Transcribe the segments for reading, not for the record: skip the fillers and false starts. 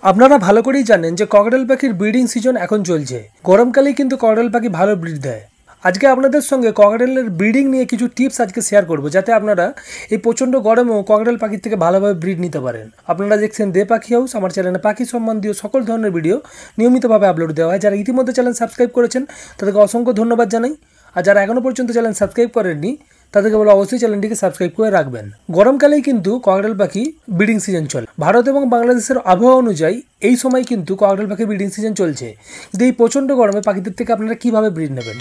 আপনারা ভালো করেই জানেন যে ককটেল পাখির ব্রিডিং সিজন এখন চলছে। গরমকালেই কিন্তু ককটেল পাখি ভালো ব্রিড দেয়। আজকে আপনাদের সঙ্গে ককটেলের ব্রিডিং নিয়ে কিছু টিপস আজকে শেয়ার করব, যাতে আপনারা এই প্রচণ্ড গরমেও ককটেল পাখির থেকে ভালোভাবে ব্রিড নিতে পারেন। আপনারা দেখছেন দে পাখি হাউস। আমার চ্যানেলে পাখি সম্বন্ধীয় সকল ধরনের ভিডিও নিয়মিতভাবে আপলোড দেওয়া হয়। যারা ইতিমধ্যে চ্যানেল সাবস্ক্রাইব করেছেন তাদেরকে অসংখ্য ধন্যবাদ জানাই, আর যারা এখনও পর্যন্ত চ্যানেল সাবস্ক্রাইব করেননি তাদেরকে বলে অবশ্যই চ্যানেলটিকে সাবস্ক্রাইব করে রাখবেন। গরমকালেই কিন্তু ককটেল পাখি ব্রিডিং সিজন চলে। ভারত এবং বাংলাদেশের আবহাওয়া অনুযায়ী এই সময় কিন্তু ককটেল পাখি ব্রিডিং সিজন চলছে। কিন্তু এই প্রচণ্ড গরমে পাখিদের থেকে আপনারা কীভাবে ব্রিড নেবেন?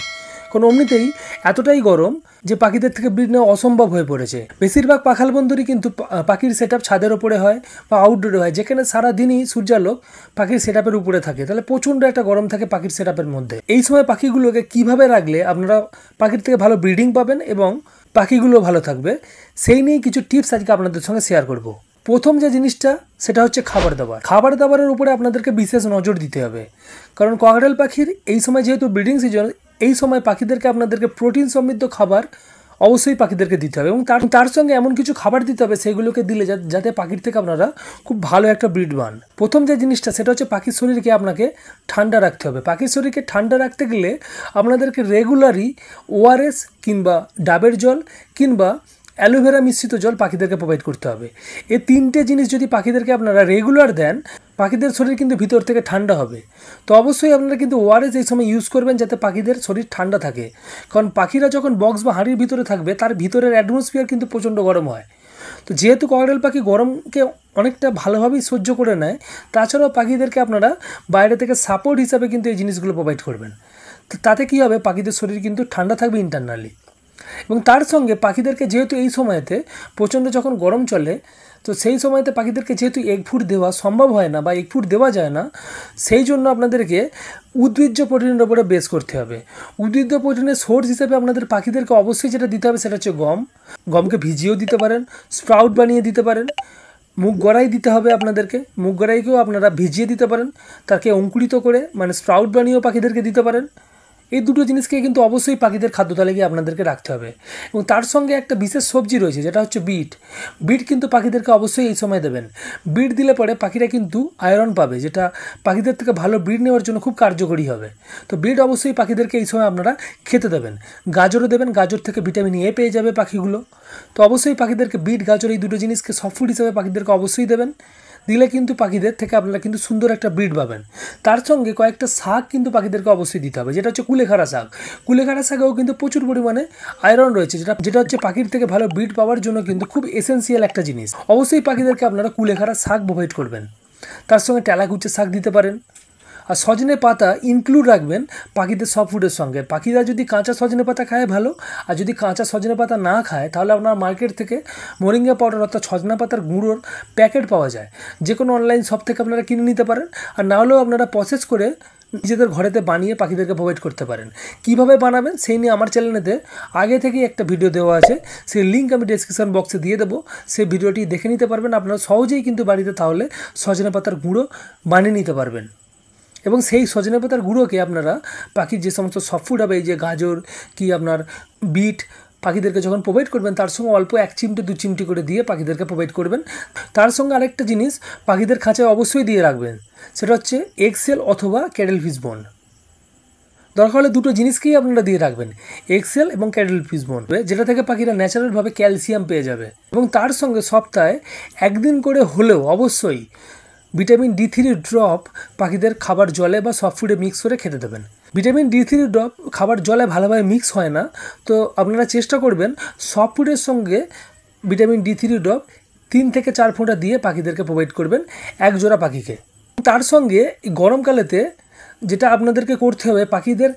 কোনো এমনিতেই এতটাই গরম যে পাখিদের থেকে ব্রিড নেওয়া অসম্ভব হয়ে পড়েছে। বেশিরভাগ পাখাল বন্ধুরই কিন্তু পাখির সেট আপ ছাদের ওপরে হয় বা আউটডোরে হয়, যেখানে সারাদিনই সূর্যালোক পাখির সেট আপের উপরে থাকে। তাহলে প্রচণ্ড একটা গরম থাকে পাখির সেট আপের মধ্যে। এই সময় পাখিগুলোকে কিভাবে রাখলে আপনারা পাখির থেকে ভালো ব্রিডিং পাবেন এবং পাখিগুলো ভালো থাকবে, সেই নিয়ে কিছু টিপস আজকে আপনাদের সঙ্গে শেয়ার করব। প্রথম যে জিনিসটা সেটা হচ্ছে খাবার দাবার। খাবার দাবারের উপরে আপনাদেরকে বিশেষ নজর দিতে হবে, কারণ ককটেল পাখির এই সময় যেহেতু ব্রিডিং সিজন, এই সময় পাখিদেরকে আপনাদেরকে প্রোটিন সমৃদ্ধ খাবার অবশ্যই পাখিদেরকে দিতে হবে এবং তার সঙ্গে এমন কিছু খাবার দিতে হবে সেগুলোকে দিলে যাতে পাখির থেকে আপনারা খুব ভালো একটা ব্রিড পান। প্রথম যে জিনিসটা সেটা হচ্ছে পাখির শরীরকে আপনাকে ঠান্ডা রাখতে হবে। পাখির শরীরকে ঠান্ডা রাখতে গেলে আপনাদেরকে রেগুলারই ওআরএস কিংবা ডাবের জল কিংবা অ্যালোভেরা মিশ্রিত জল পাখিদেরকে প্রোভাইড করতে হবে। এই তিনটে জিনিস যদি পাখিদেরকে আপনারা রেগুলার দেন, পাখিদের শরীর কিন্তু ভিতর থেকে ঠান্ডা হবে। তো অবশ্যই আপনারা কিন্তু ওআরএস এই সময় ইউজ করবেন যাতে পাখিদের শরীর ঠান্ডা থাকে, কারণ পাখিরা যখন বক্স বা হাঁড়ির ভিতরে থাকবে তার ভিতরের অ্যাটমসফিয়ার কিন্তু প্রচণ্ড গরম হয়। তো যেহেতু ককটেল পাখি গরমকে অনেকটা ভালোভাবেই সহ্য করে নেয়, তাছাড়াও পাখিদেরকে আপনারা বাইরে থেকে সাপোর্ট হিসাবে কিন্তু এই জিনিসগুলো প্রোভাইড করবেন। তো তাতে কী হবে, পাখিদের শরীর কিন্তু ঠান্ডা থাকবে ইন্টারনালি। এবং তার সঙ্গে পাখিদেরকে যেহেতু এই সময়তে প্রচণ্ড যখন গরম চলে, তো সেই সময়তে পাখিদেরকে যেহেতু এগ ফুড দেওয়া সম্ভব হয় না বা এগ ফুড দেওয়া যায় না, সেই জন্য আপনাদেরকে উদ্ভিজ্জ প্রোটিনের উপরে বেস করতে হবে। উদ্ভিজ্জ প্রোটিনের সোর্স হিসেবে আপনাদের পাখিদেরকে অবশ্যই যেটা দিতে হবে সেটা হচ্ছে গম। গমকে ভিজিয়েও দিতে পারেন, স্প্রাউট বানিয়ে দিতে পারেন। মুগ গড়াই দিতে হবে আপনাদেরকে, মুগ গড়াইকেও আপনারা ভিজিয়ে দিতে পারেন, তাকে অঙ্কুরিত করে মানে স্প্রাউট বানিয়েও পাখিদেরকে দিতে পারেন। এই দুটো জিনিসকে কিন্তু অবশ্যই পাখিদের খাদ্য তালিকায় আপনাদেরকে রাখতে হবে। এবং তার সঙ্গে একটা বিশেষ সবজি রয়েছে যেটা হচ্ছে বিট। বিট কিন্তু পাখিদেরকে অবশ্যই এই সময় দেবেন। বিট দিলে পরে পাখিরা কিন্তু আয়রন পাবে, যেটা পাখিদের থেকে ভালো ব্রিড নেওয়ার জন্য খুব কার্যকরী হবে। তো বিট অবশ্যই পাখিদেরকে এই সময় আপনারা খেতে দেবেন। গাজরও দেবেন, গাজর থেকে ভিটামিন এ পেয়ে যাবে পাখিগুলো। তো অবশ্যই পাখিদেরকে বিট, গাজর এই দুটো জিনিসকে সফট ফুড হিসেবে পাখিদেরকে অবশ্যই দেবেন। দিলে কিন্তু পাখিদের থেকে আপনারা কিন্তু সুন্দর একটা ব্রিড পাবেন। তার সঙ্গে কয়েকটা শাক কিন্তু পাখিদেরকে অবশ্যই দিতে হবে, যেটা হচ্ছে কুলেখাড়া শাক। কুলেখাড়া শাকেও কিন্তু প্রচুর পরিমাণে আয়রন রয়েছে, যেটা হচ্ছে পাখির থেকে ভালো ব্রিড পাওয়ার জন্য কিন্তু খুব এসেন্সিয়াল একটা জিনিস। অবশ্যই পাখিদেরকে আপনারা কুলেখাড়া শাক প্রোভাইড করবেন। তার সঙ্গে টেলাকুচে শাক দিতে পারেন। আর সজনে পাতা ইনক্লুড রাখবেন পাখিদের সব ফুডের সঙ্গে। পাখিরা যদি কাঁচা সজনে পাতা খায় ভালো, আর যদি কাঁচা সজনে পাতা না খায় তাহলে আপনার মার্কেট থেকে মোরিঙ্গা পাউডার অর্থাৎ সজনা পাতার গুঁড়োর প্যাকেট পাওয়া যায়, যে কোনো অনলাইন শপ থেকে আপনারা কিনে নিতে পারেন। আর না হলেও আপনারা প্রসেস করে নিজেদের ঘরেতে বানিয়ে পাখিদেরকে প্রোভাইড করতে পারেন। কিভাবে বানাবেন সেই নিয়ে আমার চ্যানেলেতে আগে থেকেই একটা ভিডিও দেওয়া আছে, সেই লিঙ্ক আমি ডেসক্রিপশন বক্সে দিয়ে দেবো। সেই ভিডিওটি দেখে নিতে পারবেন। আপনারা সহজেই কিন্তু বাড়িতে তাহলে সজনে পাতার গুঁড়ো বানিয়ে নিতে পারবেন। এবং সেই সজনে পাতার গুঁড়োকে আপনারা পাখির যে সমস্ত সফট ফুড হবে, এই যে গাজর কি আপনার বিট, পাখিদেরকে যখন প্রোভাইড করবেন তার সঙ্গে অল্প 1 চিমটি 2 চিমটি করে দিয়ে পাখিদেরকে প্রোভাইড করবেন। তার সঙ্গে আরেকটা জিনিস পাখিদের খাঁচায় অবশ্যই দিয়ে রাখবেন, সেটা হচ্ছে এগসেল অথবা ক্যাডেল ফিশ বোন। দরকার হলে দুটো জিনিসকেই আপনারা দিয়ে রাখবেন, এগসেল এবং ক্যাডেল ফিশ বোন, যেটা থেকে পাখিরা ন্যাচারালভাবে ক্যালসিয়াম পেয়ে যাবে। এবং তার সঙ্গে সপ্তাহে 1 দিন করে হলেও অবশ্যই ভিটামিন D3 ড্রপ পাখিদের খাবার জলে বা সফট ফুডে মিক্স করে খেতে দেবেন। ভিটামিন D3 ড্রপ খাবার জলে ভালোভাবে মিক্স হয় না, তো আপনারা চেষ্টা করবেন সফট ফুডের সঙ্গে ভিটামিন D3 ড্রপ 3 থেকে 4 ফোঁটা দিয়ে পাখিদেরকে প্রোভাইড করবেন এক জোড়া পাখিকে। তার সঙ্গে গরমকালেতে যেটা আপনাদেরকে করতে হবে, পাখিদের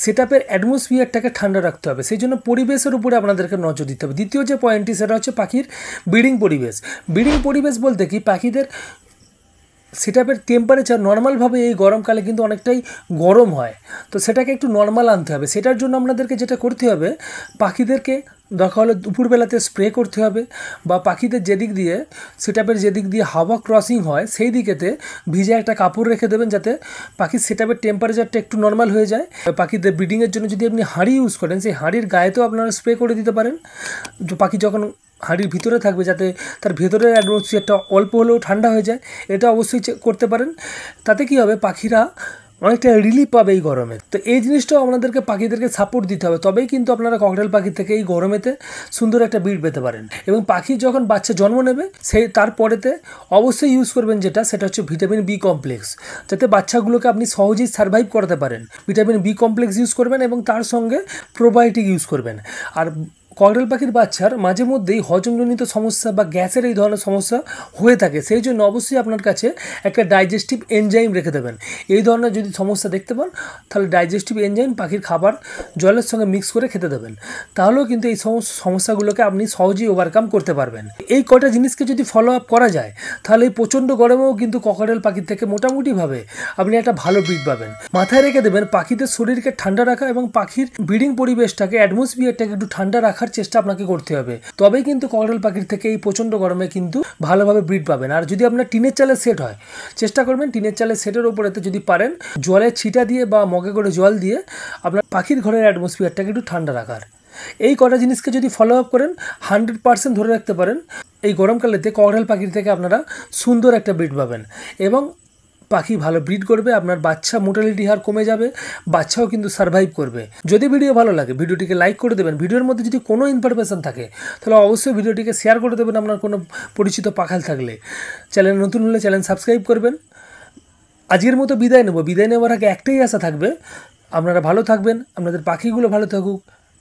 সেট আপের অ্যাটমসফিয়ারটাকে ঠান্ডা রাখতে হবে। সেই জন্য পরিবেশের উপরে আপনাদেরকে নজর দিতে হবে। দ্বিতীয় যে পয়েন্টটি সেটা হচ্ছে পাখির ব্রিডিং পরিবেশ। ব্রিডিং পরিবেশ বলতে কি, পাখিদের সেট আপের টেম্পারেচার নর্মালভাবে এই গরমকালে কিন্তু অনেকটাই গরম হয়, তো সেটাকে একটু নর্মাল আনতে হবে। সেটার জন্য আপনাদেরকে যেটা করতে হবে, পাখিদেরকে দরকার হলে দুপুরবেলাতে স্প্রে করতে হবে, বা পাখিদের যেদিক দিয়ে সেট আপের যেদিক দিয়ে হাওয়া ক্রসিং হয় সেই দিকেতে ভিজে একটা কাপড় রেখে দেবেন, যাতে পাখির সেট আপের টেম্পারেচারটা একটু নর্মাল হয়ে যায়। পাখিদের ব্রিডিংয়ের জন্য যদি আপনি হাঁড়ি ইউজ করেন, সেই হাঁড়ির গায়েতেও আপনারা স্প্রে করে দিতে পারেন। তো পাখি যখন হাঁড়ির ভিতরে থাকবে, যাতে তার ভেতরের অ্যাটমসফিয়ারটা অল্প হলেও ঠান্ডা হয়ে যায়। এটা অবশ্যই করতে পারেন। তাতে কি হবে, পাখিরা অনেকটা রিলিফ পাবে এই গরমে। তো এই জিনিসটাও আপনাদেরকে পাখিদেরকে সাপোর্ট দিতে হবে, তবেই কিন্তু আপনারা ককটেল পাখি থেকে এই গরমেতে সুন্দর একটা ব্রিড পেতে পারেন। এবং পাখি যখন বাচ্চা জন্ম নেবে তারপরেতে অবশ্যই ইউজ করবেন সেটা হচ্ছে ভিটামিন বি কমপ্লেক্স, যাতে বাচ্চাগুলোকে আপনি সহজেই সার্ভাইভ করাতে পারেন। ভিটামিন বি কমপ্লেক্স ইউজ করবেন এবং তার সঙ্গে প্রোবায়োটিক ইউজ করবেন। আর ককটেল পাখির বাচ্চার মাঝে মধ্যেই হজমজনিত সমস্যা বা গ্যাসের এই ধরনের সমস্যা হয়ে থাকে, সেই জন্য অবশ্যই আপনার কাছে একটা ডাইজেস্টিভ এনজাইম রেখে দেবেন। এই ধরনের যদি সমস্যা দেখতে পান, তাহলে ডাইজেস্টিভ এনজাইম পাখির খাবার জলের সঙ্গে মিক্স করে খেতে দেবেন, তাহলেও কিন্তু এই সমস্যাগুলোকে আপনি সহজেই ওভারকাম করতে পারবেন। এই কটা জিনিসকে যদি ফলো আপ করা যায়, তাহলে এই প্রচণ্ড গরমেও কিন্তু ককটেল পাখির থেকে মোটামুটিভাবে আপনি একটা ভালো ব্রিড পাবেন। মাথায় রেখে দেবেন, পাখিদের শরীরকে ঠান্ডা রাখা এবং পাখির ব্রিডিং পরিবেশটাকে, অ্যাটমসফিয়ারটাকে একটু ঠান্ডা রাখার চেষ্টা আপনাকে করতে হবে, তবেই কিন্তু ককটেল পাখির থেকে এই প্রচণ্ড গরমে কিন্তু ভালোভাবে ব্রিড পাবেন। আর যদি আপনার টিনের চালে সেট হয়, চেষ্টা করবেন টিনের চালে সেটের ওপরেতে যদি পারেন জলের ছিটা দিয়ে বা মগে করে জল দিয়ে আপনার পাখির ঘরের অ্যাটমসফিয়ারটাকে একটু ঠান্ডা রাখার। এই কটা জিনিসকে যদি ফলো আপ করেন, 100% ধরে রাখতে পারেন এই গরমকালেতে ককটেল পাখির থেকে আপনারা সুন্দর একটা ব্রিড পাবেন এবং পাখি ভালো ব্রিড করবে, আপনার বাচ্চা মোর্টালিটি হার কমে যাবে, বাচ্চাও কিন্তু সার্ভাইভ করবে। যদি ভিডিও ভালো লাগে ভিডিওটিকে লাইক করে দেবেন। ভিডিওর মধ্যে যদি কোনো ইনফরমেশন থাকে তাহলে অবশ্যই ভিডিওটিকে শেয়ার করে দেবেন আপনার কোনো পরিচিত পাখাল থাকলে। চ্যানেল নতুন হলে চ্যানেল সাবস্ক্রাইব করবেন। আজকের মতো বিদায় নেব। বিদায় নেওয়ার আগে একটাই আশা থাকবে, আপনারা ভালো থাকবেন, আপনাদের পাখিগুলো ভালো থাকুক,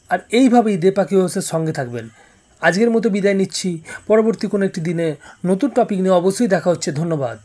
আর এইভাবেই দে পাখি হাউসের সঙ্গে থাকবেন। আজকের মতো বিদায় নিচ্ছি। পরবর্তী কোনো একটি দিনে নতুন টপিক নিয়ে অবশ্যই দেখা হচ্ছে। ধন্যবাদ।